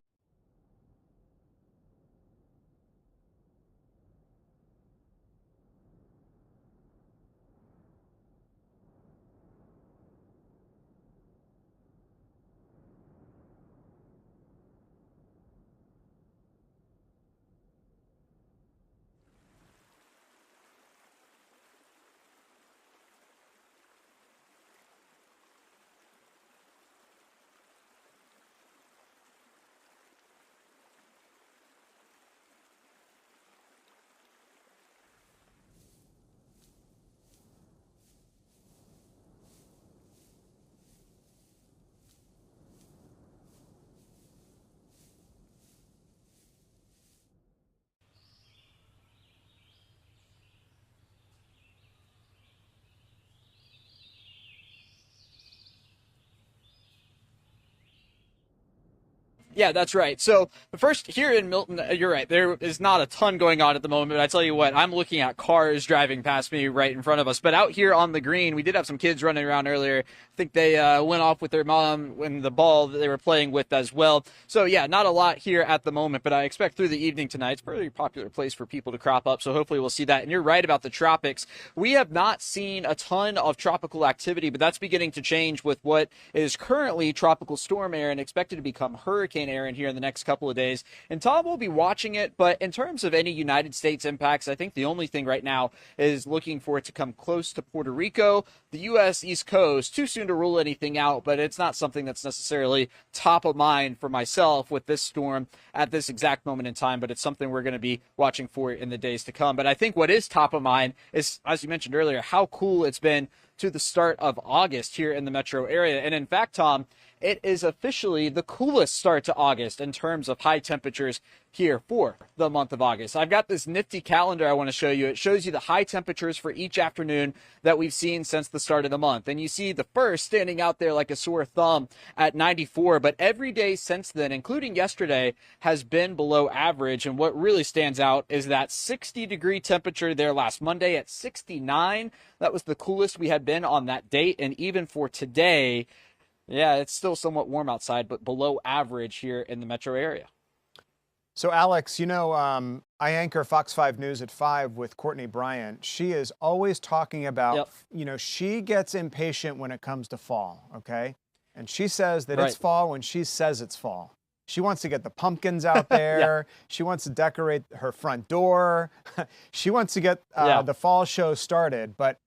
Speaker 16: Yeah, that's right. So first, here in Milton, you're right. There is not a ton going on at the moment. But I tell you what, I'm looking at cars driving past me right in front of us. But out here on the green, we did have some kids running around earlier. I think they went off with their mom when the ball that they were playing with as well. So yeah, not a lot here at the moment. But I expect through the evening tonight, it's a pretty popular place for people to crop up. So hopefully we'll see that. And you're right about the tropics. We have not seen a ton of tropical activity, but that's beginning to change with what is currently tropical storm air and expected to become hurricane hurricane, Aaron, here in the next couple of days. And Tom will be watching it, but in terms of any United States impacts, I think the only thing right now is looking for it to come close to Puerto Rico, the U.S. East Coast. Too soon to rule anything out, but it's not something that's necessarily top of mind for myself with this storm at this exact moment in time, but it's something we're going to be watching for in the days to come. But I think what is top of mind is, as you mentioned earlier, how cool it's been to the start of August here in the metro area. And in fact, Tom, it is officially the coolest start to August in terms of high temperatures here for the month of August. I've got this nifty calendar I want to show you. It shows you the high temperatures for each afternoon that we've seen since the start of the month. And you see the first standing out there like a sore thumb at 94, but every day since then, including yesterday, has been below average. And what really stands out is that 60-degree temperature there last Monday at 69. That was the coolest we had been on that date. And even for today, yeah, it's still somewhat warm outside, but below average here in the metro area.
Speaker 2: So, Alex, you know, I anchor Fox 5 News at 5 with Courtney Bryant. She is always talking about, you know, she gets impatient when it comes to fall, okay? And she says that it's fall when she says it's fall. She wants to get the pumpkins out there. She wants to decorate her front door. She wants to get the fall show started, but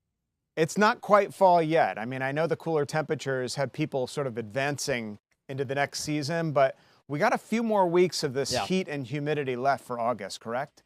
Speaker 2: it's not quite fall yet. I mean, I know the cooler temperatures have people sort of advancing into the next season, but we got a few more weeks of this heat and humidity left for August, correct?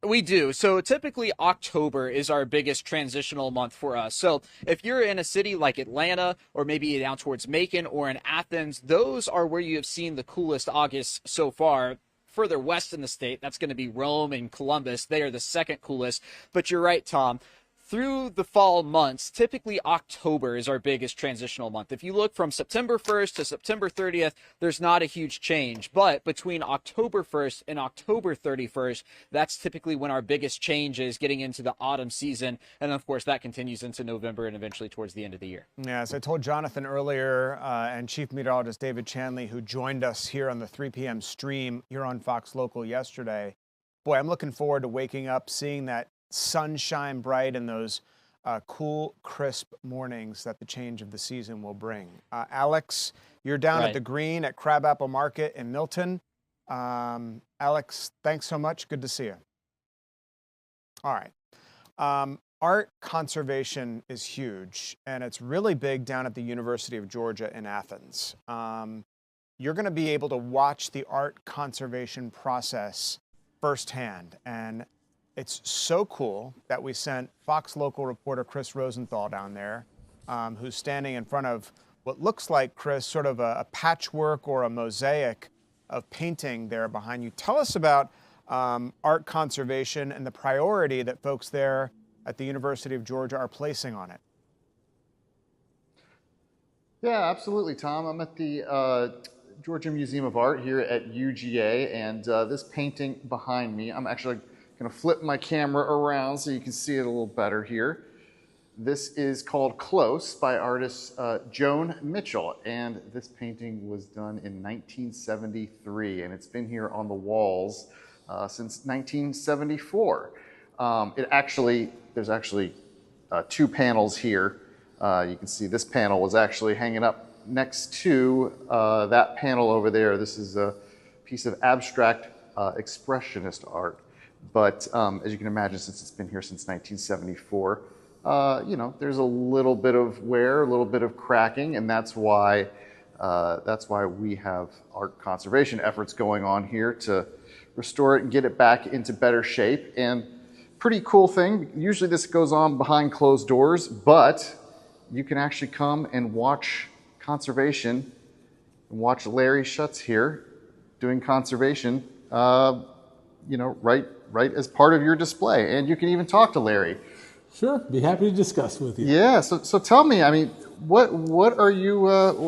Speaker 16: We do. So typically October is our biggest transitional month for us. So if you're in a city like Atlanta or maybe down towards Macon or in Athens, those are where you have seen the coolest August so far. Further west in the state, that's going to be Rome and Columbus. They are the second coolest. But you're right, Tom. Through the fall months, typically October is our biggest transitional month. If you look from September 1st to September 30th, there's not a huge change. But between October 1st and October 31st, that's typically when our biggest change is getting into the autumn season. And of course, that continues into November and eventually towards the end of the year.
Speaker 2: Yeah, as I told Jonathan earlier, and Chief Meteorologist David Chanley, who joined us here on the 3 p.m. stream here on Fox Local yesterday, boy, I'm looking forward to waking up, seeing that sunshine bright and those cool, crisp mornings that the change of the season will bring. Alex, you're down at the Green at Crabapple Market in Milton. Alex, thanks so much. Good to see you. All right. Art conservation is huge, and it's really big down at the University of Georgia in Athens. You're going to be able to watch the art conservation process firsthand, and it's so cool that we sent Fox Local reporter Chris Rosenthal down there, who's standing in front of what looks like, Chris, sort of a patchwork or a mosaic of painting there behind you. Tell us about art conservation and the priority that folks there at the University of Georgia are placing on it.
Speaker 17: Yeah, absolutely, Tom. I'm at the Georgia Museum of Art here at UGA, and this painting behind me, I'm actually going to flip my camera around so you can see it a little better here. This is called Close by artist Joan Mitchell, and this painting was done in 1973, and it's been here on the walls since 1974. There's actually 2 panels here. You can see this panel was actually hanging up next to that panel over there. This is a piece of abstract expressionist art. But as you can imagine, since it's been here since 1974, you know, there's a little bit of wear, a little bit of cracking, and that's why we have art conservation efforts going on here to restore it and get it back into better shape. And pretty cool thing, usually this goes on behind closed doors, but you can actually come and watch conservation and watch Larry Schutz here doing conservation, you know, right as part of your display. And you can even talk to Larry.
Speaker 18: Sure, be happy to discuss with you.
Speaker 17: Yeah, so tell me, I mean, what are you,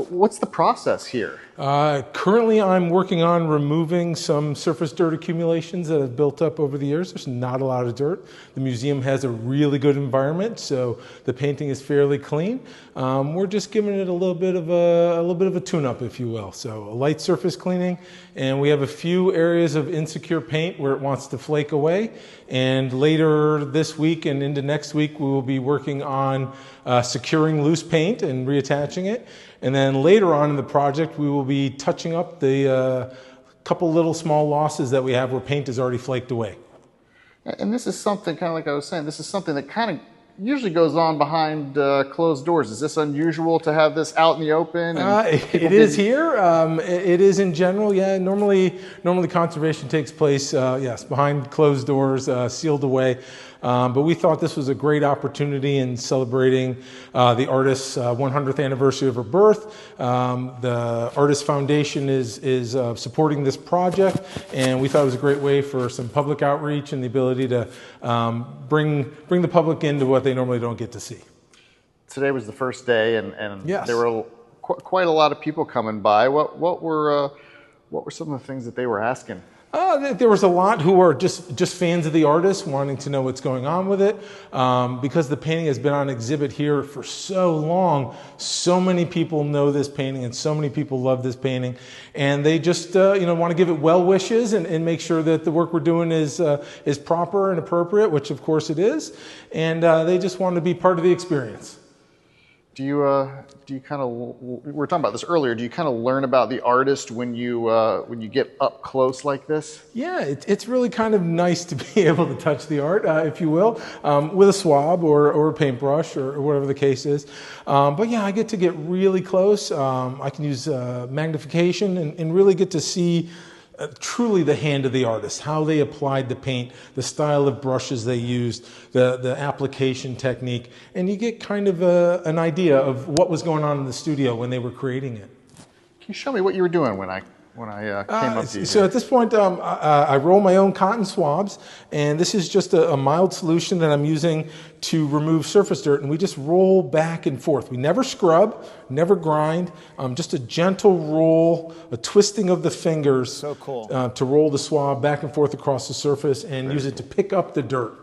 Speaker 17: what's the process here?
Speaker 18: Currently, I'm working on removing some surface dirt accumulations that have built up over the years. There's not a lot of dirt. The museum has a really good environment, so the painting is fairly clean. We're just giving it a little bit of a tune-up, if you will. So a light surface cleaning, and we have a few areas of insecure paint where it wants to flake away. And later this week and into next week, we will be working on securing loose paint and reattaching it. And then later on in the project, we will be touching up the couple little small losses that we have where paint is already flaked away.
Speaker 17: And this is something, kind of like I was saying, this is something that kind of usually goes on behind closed doors. Is this unusual to have this out in the open?
Speaker 18: It is here. It is in general, yeah. Normally conservation takes place, yes, behind closed doors, sealed away. But we thought this was a great opportunity in celebrating the artist's 100th anniversary of her birth. The Artist Foundation is supporting this project, and we thought it was a great way for some public outreach and the ability to bring the public into what they normally don't get to see.
Speaker 17: Today was the first day, and
Speaker 18: yes.
Speaker 17: There were quite a lot of people coming by. What were some of the things that they were asking?
Speaker 18: There was a lot who are just fans of the artist, wanting to know what's going on with it. Because the painting has been on exhibit here for so long, so many people know this painting and so many people love this painting. And they just want to give it well wishes and make sure that the work we're doing is proper and appropriate, which of course it is. And they just want to be part of the experience.
Speaker 17: Do you kind of, we were talking about this earlier, do you kind of learn about the artist when you get up close like this?
Speaker 18: Yeah, it's really kind of nice to be able to touch the art, if you will, with a swab or a paintbrush or whatever the case is. But yeah, I get to get really close. I can use magnification and really get to see truly the hand of the artist, how they applied the paint, the style of brushes they used, the application technique, and you get kind of an idea of what was going on in the studio when they were creating it.
Speaker 17: Can you show me what you were doing when I came up to you?
Speaker 18: So at this point, I roll my own cotton swabs, and this is just a mild solution that I'm using to remove surface dirt, and we just roll back and forth. We never scrub, never grind, just a gentle roll, a twisting of the fingers.
Speaker 2: So cool.
Speaker 18: To roll the swab back and forth across the surface and use it to pick up the dirt.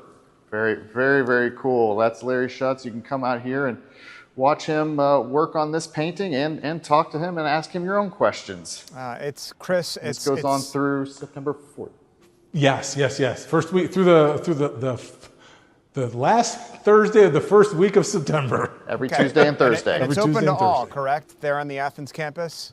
Speaker 17: Very, very, very cool. That's Larry Schutz. You can come out here and watch him work on this painting and talk to him and ask him your own questions.
Speaker 2: It's Chris.
Speaker 17: This goes on through September 4th.
Speaker 18: Yes. First week through the last Thursday of the first week of September.
Speaker 17: Every Tuesday and Thursday.
Speaker 2: And it's open to all, correct? There on the Athens campus?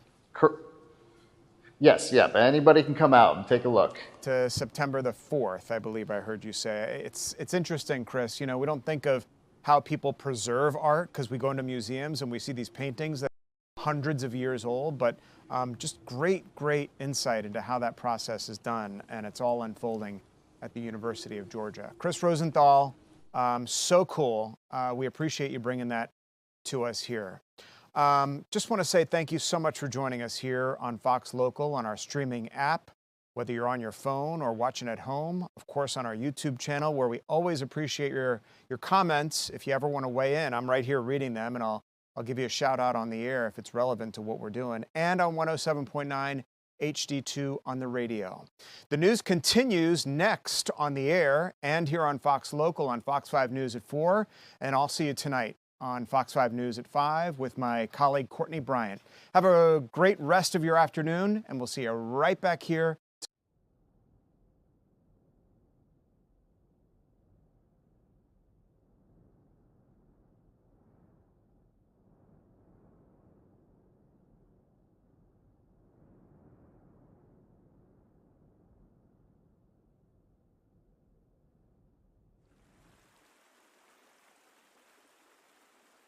Speaker 17: Yes, yeah, but anybody can come out and take a look.
Speaker 2: To September the 4th, I believe I heard you say. It's interesting, Chris. You know, we don't think of how people preserve art because we go into museums and we see these paintings that are hundreds of years old, but just great insight into how that process is done, and it's all unfolding at the University of Georgia. Chris Rosenthal, so cool. We appreciate you bringing that to us here. Just want to say thank you so much for joining us here on Fox Local on our streaming app, whether you're on your phone or watching at home, of course on our YouTube channel, where we always appreciate your comments. If you ever want to weigh in, I'm right here reading them, and I'll give you a shout out on the air if it's relevant to what we're doing, and on 107.9 HD2 on the radio. The news continues next on the air and here on Fox Local on Fox 5 News at 4, and I'll see you tonight on Fox 5 News at 5 with my colleague Courtney Bryant. Have a great rest of your afternoon, and we'll see you right back here